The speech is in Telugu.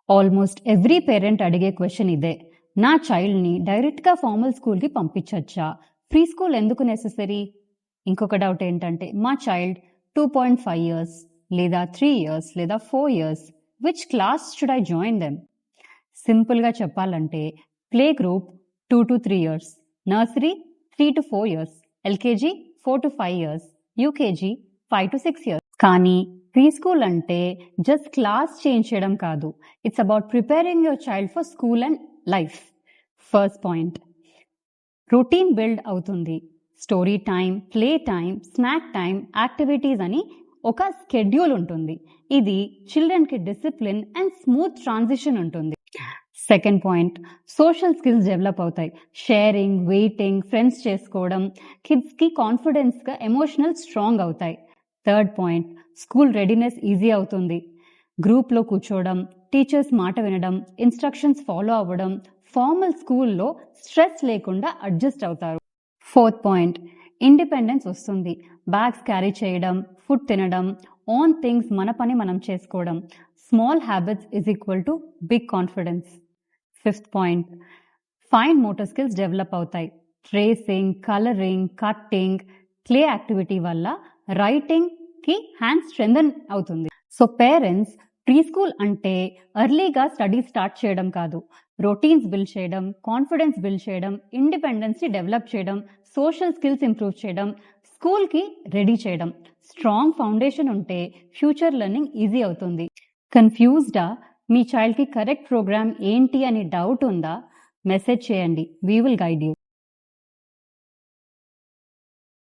ఆల్మోస్ట్ ఎవ్రీ పేరెంట్ అడిగే క్వశ్చన్ ఇదే. నా చైల్డ్ని డైరెక్ట్గా ఫార్మల్ స్కూల్కి పంపించచ్చా, ప్రీ స్కూల్ ఎందుకు నెసెసరీ? ఇంకొక డౌట్ ఏంటంటే, మా చైల్డ్ 2.5 years లేదా 3 years లేదా 4 years, which class should I join them? సింపుల్గా చెప్పాలంటే play group 2 to 3 years, nursery 3 to 4 years, LKG 4 to 5 years, UKG 5 to 6 years. కానీ ప్రీ స్కూల్ అంటే జస్ట్ క్లాస్ చేంజ్ చేయడం కాదు, it's about preparing your child for school and life. First point, routine build అవుతుంది. Story time, play time, snack time, activities అని ఒక స్కెడ్యూల్ ఉంటుంది. ఇది చిల్డ్రన్కి డిసిప్లిన్ అండ్ స్మూత్ ట్రాన్సిషన్ ఉంటుంది. Second point, social skills develop అవుతాయి. షేరింగ్, వెయిటింగ్, ఫ్రెండ్స్ చేసుకోవడం, కిడ్స్కి కాన్ఫిడెన్స్గా ఎమోషనల్ స్ట్రాంగ్ అవుతాయి. Third point, school readiness easy అవుతుంది. గ్రూప్లో కూర్చోవడం, టీచర్స్ మాట వినడం, ఇన్స్ట్రక్షన్స్ ఫాలో అవ్వడం, ఫార్మల్ స్కూల్లో స్ట్రెస్ లేకుండా అడ్జస్ట్ అవుతారు. ఫోర్త్ పాయింట్, ఇండిపెండెన్స్ వస్తుంది. బ్యాగ్స్ క్యారీ చేయడం, ఫుడ్ తినడం, ఓన్ థింగ్స్ మన పని మనం చేసుకోవడం. Small habits is equal to big confidence. Fifth point, fine motor skills develop అవుతాయి. Tracing, colouring, cutting, clay activity వల్ల రైటింగ్కి హ్యాండ్ స్ట్రెంథన్ అవుతుంది. సో పేరెంట్స్, ప్రీ స్కూల్ అంటే ఎర్లీగా స్టడీ స్టార్ట్ చేయడం కాదు, రొటీన్స్ బిల్డ్ చేయడం, కాన్ఫిడెన్స్ బిల్డ్ చేయడం, ఇండిపెండెన్స్ని డెవలప్ చేయడం, సోషల్ స్కిల్స్ ఇంప్రూవ్ చేయడం, స్కూల్కి రెడీ చేయడం. స్ట్రాంగ్ ఫౌండేషన్ ఉంటే ఫ్యూచర్ లెర్నింగ్ ఈజీ అవుతుంది. కన్ఫ్యూజ్డా? మీ చైల్డ్కి కరెక్ట్ ప్రోగ్రామ్ ఏంటి అని డౌట్ ఉందా? మెసేజ్ చేయండి, వీ విల్ గైడ్ యూ.